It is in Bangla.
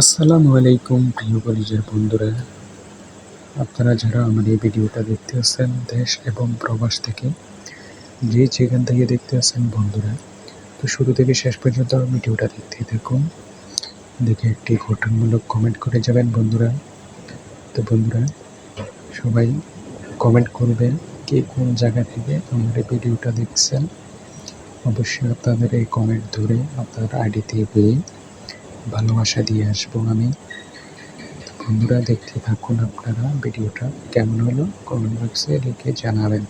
আসসালামু আলাইকুম প্রিয় কলেজের বন্ধুরা, আপনারা যারা আমার এই ভিডিওটা দেখতে আসছেন দেশ এবং প্রবাস থেকে, যে যেখান থেকে দেখতে আসছেন বন্ধুরা, তো শুরু থেকে শেষ পর্যন্ত ভিডিওটা দেখতেই থাকুন। দেখে একটি গঠনমূলক কমেন্ট করে যাবেন বন্ধুরা। তো বন্ধুরা, সবাই কমেন্ট করবেন কে কোন জায়গা থেকে আমার এই ভিডিওটা দেখছেন। অবশ্যই আপনাদের এই কমেন্ট ধরে আপনার আইডিতে গিয়ে ভালোবাসা দিয়ে আসবো আমি। বন্ধুরা, দেখতে থাকুন, আপনারা ভিডিওটা কেমন হলো কমেন্ট বক্সে লিখে জানাবেন।